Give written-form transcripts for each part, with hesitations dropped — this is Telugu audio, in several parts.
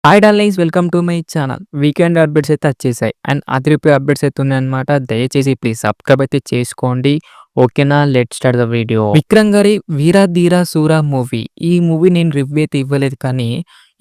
Hi darlings, welcome to my channel. Weekend updates అయితే వచ్చేసాయి అండ్ అదిరిపోయే అప్డేట్స్ అయితే ఉన్నాయన్నమాట. దయచేసి ప్లీజ్ సబ్స్క్రైబ్ అయితే చేసుకోండి. ఓకేనా, let start the video. Vikram గారి వీర ధీర సూర మూవీ. ఈ మూవీ నేను రివ్యూ అయితే ఇవ్వలేదు, కానీ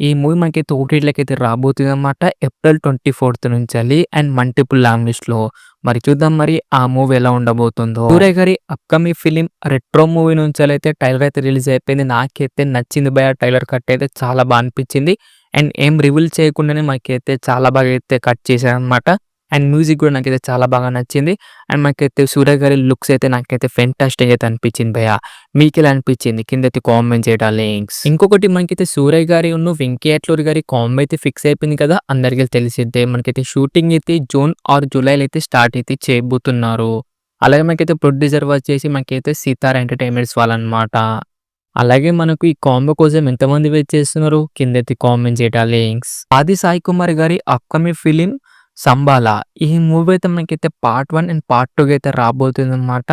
ఈ మూవీ మనకైతే ఓటీటీలకి అయితే రాబోతుంది అనమాట ఏప్రిల్ 24th నుంచి అండ్ మల్టిపుల్ లాంగ్వేజ్ లో. మరి చూద్దాం మరి ఆ మూవీ ఎలా ఉండబోతుందో. సూర్య గారి అప్కమింగ్ ఫిలిం రెట్రో మూవీ నుంచి అయితే ట్రైలర్ అయితే రిలీజ్ అయిపోయింది. నాకైతే నచ్చింది భయ. ట్రైలర్ కట్ అయితే చాలా బాగా అనిపించింది అండ్ ఏం రివీల్ చేయకుండానే మనకైతే చాలా బాగా అయితే కట్ చేశారనమాట. అండ్ మ్యూజిక్ కూడా నాకైతే చాలా బాగా నచ్చింది. అండ్ మనకైతే సూర్య గారి లుక్స్ అయితే నాకైతే ఫెంటాస్టిక్ అయితే అనిపించింది భయ్య. మీకు ఎలా అనిపించింది కిందైతే కామెంట్ చేయడం లింక్స్. ఇంకొకటి మనకైతే సూర్య గారి వెంకీ అట్లూరి గారి కాంబో అయితే ఫిక్స్ అయిపోయింది కదా, అందరికీ తెలిసిద్దే. మనకైతే షూటింగ్ అయితే జూన్ ఆర్ జూలైలో అయితే స్టార్ట్ అయితే చేయబోతున్నారు. అలాగే మనకైతే ప్రొడ్యూసర్ వచ్చేసి మనకైతే సీతార్ ఎంటర్టైన్మెంట్స్ వాళ్ళనమాట. అలాగే మనకు ఈ కాంబో కోసం ఎంతమంది వెయిట్ చేస్తున్నారు కిందైతే కామెంట్ చేయడం లింక్స్. ఆది సాయి కుమార్ గారి అప్కమింగ్ ఫిలిం సంబాలా. ఈ మూవీ అయితే మనకైతే పార్ట్ 1 అండ్ పార్ట్ 2 అయితే రాబోతుంది అనమాట.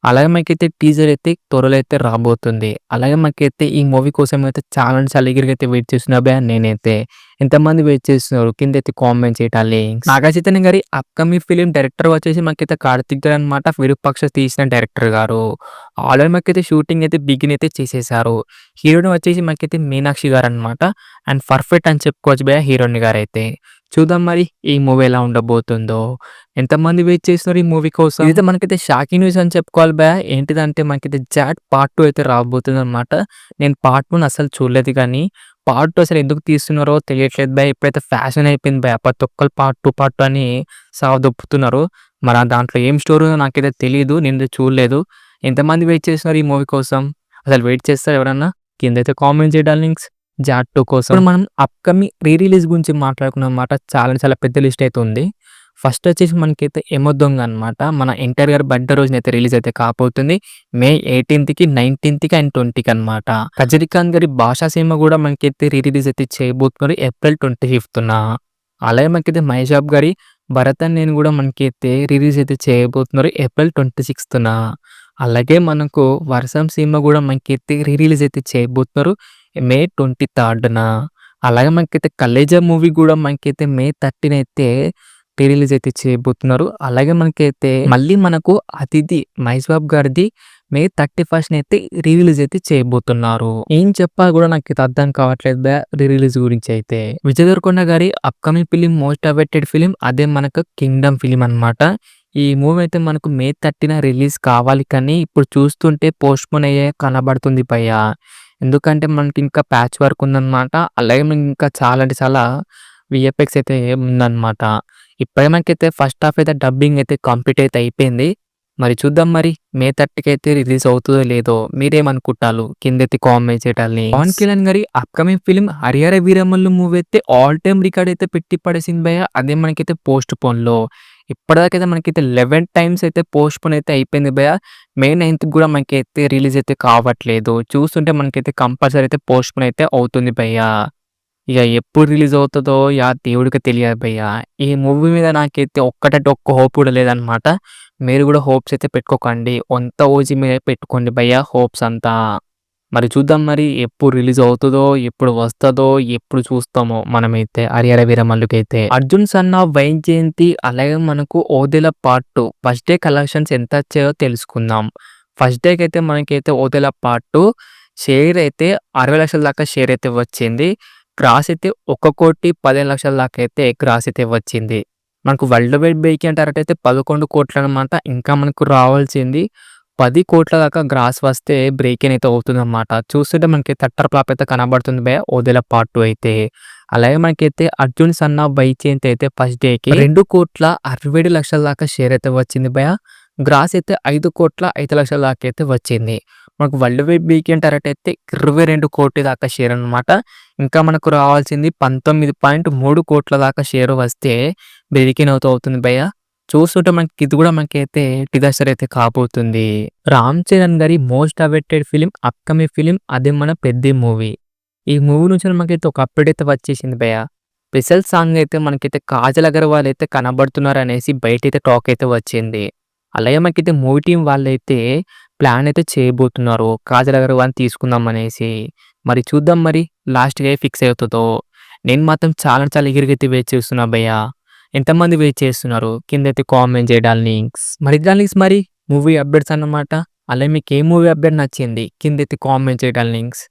అలాగే మనకైతే టీజర్ అయితే త్వరలో అయితే రాబోతుంది. అలాగే మనకైతే ఈ మూవీ కోసం అయితే చాలా ఈగర్‌గా అయితే వెయిట్ చేస్తున్నా భయ్యా నేనైతే. ఎంతమంది వెయిట్ చేస్తున్నారు కిందైతే కామెంట్ చేయడం లింక్స్. నాగ చైతన్య గారి అప్కమింగ్ ఫిలిం డైరెక్టర్ వచ్చేసి మనకైతే కార్తిక్ గారు అనమాట. విరూపాక్ష తీసిన డైరెక్టర్ గారు. ఆల్రెడీ మనకైతే షూటింగ్ అయితే బిగిన్ అయితే చేసేసారు. హీరోయిన్ వచ్చేసి మనకైతే మీనాక్షి గారు అనమాట. అండ్ పర్ఫెక్ట్ అని చెప్పుకోవచ్చు భయ్యా హీరోయిన్ గారు అయితే. చూద్దాం మరి ఈ మూవీ ఎలా ఉండబోతుందో. ఎంతమంది వెయిట్ చేస్తున్నారు ఈ మూవీ కోసం. ఇదైతే మనకైతే షాకింగ్ న్యూస్ అని చెప్పుకోవాలి భయ్యా. ఏంటిదంటే మనకైతే జాట్ పార్ట్ 2 అయితే రాబోతుంది అనమాట. నేను పార్ట్ 1 అసలు చూడలేదు, కానీ పార్ట్ 2 అసలు ఎందుకు తీస్తున్నారో తెలియట్లేదు భయ్యా. ఇప్పుడైతే ఫ్యాషన్ అయిపోయింది భయ్యా. ప్రతి ఒక్కరు పార్ట్ 2 అని సావదొప్పుతున్నారు. మరి ఆ దాంట్లో ఏం స్టోరీ నాకైతే తెలియదు, నేను చూడలేదు. ఎంతమంది వెయిట్ చేస్తున్నారు ఈ మూవీ కోసం, అసలు వెయిట్ చేస్తారు ఎవరన్నా కిందైతే కామెంట్ చేయడం లింక్స్. జాట్ 2 కోసం ఇప్పుడు మనం అప్కమింగ్ రిలీజ్ గురించి మాట్లాడుకున్నాం అన్నమాట. చాలా పెద్ద లిస్ట్ అయితే ఉంది. ఫస్ట్ వచ్చేసి మనకైతే ఏమో దొంగ అనమాట. మన ఎన్టీఆర్ గారి బర్త్డే రోజునైతే రిలీజ్ అయితే కాబోతుంది. మే 18కి 19కి అండ్ 20కి అనమాట. రజనీకాంత్ గారి భాషా సినిమా కూడా మనకైతే రిలీజ్ అయితే చేయబోతున్నారు ఏప్రిల్ 25న. అలాగే మనకైతే మహేష్ బాబు గారి భరత్ అనే నేను కూడా మనకైతే రిలీజ్ అయితే చేయబోతున్నారు ఏప్రిల్ 26న. అలాగే మనకు వర్షం సినిమా కూడా మనకైతే రిలీజ్ అయితే చేయబోతున్నారు మే 23న. అలాగే మనకైతే కలేజా మూవీ కూడా మనకైతే మే 30న అయితే రిలీజ్ అయితే చేయబోతున్నారు. అలాగే మనకైతే మళ్ళీ మనకు అతిథి మహేష్ బాబు గారిది మే 31న అయితే రిలీజ్ అయితే చేయబోతున్నారు. ఏం చెప్పాలి కూడా నాకు ఇది అర్థం కావట్లేదు రిలీజ్ గురించి అయితే. విజయ్ దేవరకొండ గారి upcoming film most awaited film అదే మనకు కింగ్డమ్ ఫిలిం అనమాట. ఈ మూవీ అయితే మనకు మే 30న రిలీజ్ కావాలి, కానీ ఇప్పుడు చూస్తుంటే పోస్ట్ పోన్ అయ్యే కనబడుతుంది భయ్యా. ఎందుకంటే మనకి ఇంకా ప్యాచ్ వర్క్ ఉందన్నమాట. అలాగే మనకి ఇంకా చాలా అంటే చాలా విఎఫ్ఎక్స్ అయితే ఉందన్నమాట. ఇప్పుడే మనకైతే ఫస్ట్ హాఫ్ అయితే డబ్బింగ్ అయితే కంప్లీట్ అయితే అయిపోయింది. మరి చూద్దాం మరి మే 30కి అయితే రిలీజ్ అవుతుందో లేదో. మీరేమనుకుంటారు కిందైతే కామెంట్ చేయటాన్ని. పవన్ కళ్యాణ్ గారి upcoming film Harihara Veeramallu movie అయితే ఆల్ టైమ్ రికార్డ్ అయితే పెట్టి పడేసింది భయ్య. అదే మనకైతే పోస్ట్ పోన్ లో ఇప్పటిదాకైతే మనకైతే 11 టైమ్స్ అయితే పోస్ట్ పోన్ అయితే అయిపోయింది భయ్య. మే 9th కూడా మనకైతే రిలీజ్ అయితే కావట్లేదు. చూస్తుంటే మనకైతే కంపల్సరీ అయితే పోస్ట్ పోన్ అయితే అవుతుంది భయ్య. ఇక ఎప్పుడు రిలీజ్ అవుతుందో దేవుడికి తెలియదు భయ్యా. ఈ మూవీ మీద నాకైతే ఒక్కటంటే ఒక్క హోప్ కూడా లేదనమాట. మీరు కూడా హోప్స్ అయితే పెట్టుకోకండి. అంత ఓజీ మీద పెట్టుకోండి భయ్యా హోప్స్ అంతా. మరి చూద్దాం మరి ఎప్పుడు రిలీజ్ అవుతుందో, ఎప్పుడు వస్తుందో, ఎప్పుడు చూస్తామో మనమైతే హరిహర వీరమల్లుకైతే. అర్జున్ సన్ ఆఫ్ వైజయంతి అలాగే మనకు Odela part 2 first day collections ఎంత వచ్చాయో తెలుసుకుందాం. ఫస్ట్ డేకి అయితే మనకైతే ఓదెల పార్ట్ 2 షేర్ అయితే 60 లక్షల దాకా షేర్ అయితే వచ్చింది. గ్రాస్ అయితే 1,15,00,000 దాకా అయితే గ్రాస్ అయితే వచ్చింది. మనకు వరల్డ్ వైడ్ బేకి అంటారంటే 11 కోట్లు అనమాట. ఇంకా మనకు రావాల్సింది 10 కోట్ల దాకా గ్రాస్ వస్తే బ్రేక్ అయితే అవుతుందన్నమాట. చూస్తుంటే మనకి థట్టర్ ఫ్లాప్ అయితే కనబడుతుంది భయ ఓదెల పార్ట్ 2 అయితే. అలాగే మనకైతే అర్జున్ సన్ ఆఫ్ వైజయంతి అయితే ఫస్ట్ డేకి 2,67,00,000 దాకా షేర్ అయితే వచ్చింది భయ. గ్రాస్ అయితే 5,05,00,000 దాకా అయితే వచ్చింది. మనకు వరల్డ్ వైడ్ బీకి అంటారంటే 22 కోట్ల దాకా షేర్ అనమాట. ఇంకా మనకు రావాల్సింది 19.3 కోట్ల దాకా షేర్ వస్తే బ్రేకింగ్ అవుతుంది భయ్య. చూస్తుంటే మనకి ఇది కూడా మనకైతే డిజాస్టర్ అయితే కాబోతుంది. రామ్ చరణ్ గారి most awaited film upcoming film అదే మన పెద్ద మూవీ. ఈ మూవీ నుంచి మనకైతే ఒక అప్డేట్ అయితే వచ్చేసింది భయ్య. స్పెషల్ సాంగ్ అయితే మనకైతే కాజల్ అగర్వాల్ అయితే కనబడుతున్నారు అనేసి బయట అయితే టాక్ అయితే వచ్చింది. అలాగే మనకైతే మూవీ టీం వాళ్ళైతే ప్లాన్ అయితే చేయబోతున్నారు కాజల్ అగర్వాల్ తీసుకుందాం అనేసి. మరి చూద్దాం మరి లాస్ట్‌గా ఫిక్స్ అవుతుందో. నేను మాత్రం చాలా చాలా ఎగిరిగైతే వెయిట్ చేస్తున్నా భయ్యా. ఎంతమంది వెయిట్ చేస్తున్నారు? కిందైతే కామెంట్ చేయండి లింక్స్. మరి లింక్స్ మరి మూవీ అప్డేట్స్ అన్నమాట. అలా మీకు ఏ మూవీ అప్డేట్ నచ్చింది? కిందైతే కామెంట్ చేయండి లింక్స్.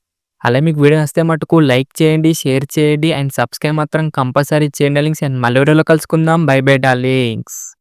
అలా మీకు వీడియో నచ్చితే మటుకు లైక్ చేయండి, షేర్ చేయండి అండ్ సబ్స్క్రైబ్ మాత్రం కంపల్సరీ చేయండి లింక్స్. అండ్ మళ్ళీ వీడియోలో కలుసుకుందాం. By by darlings.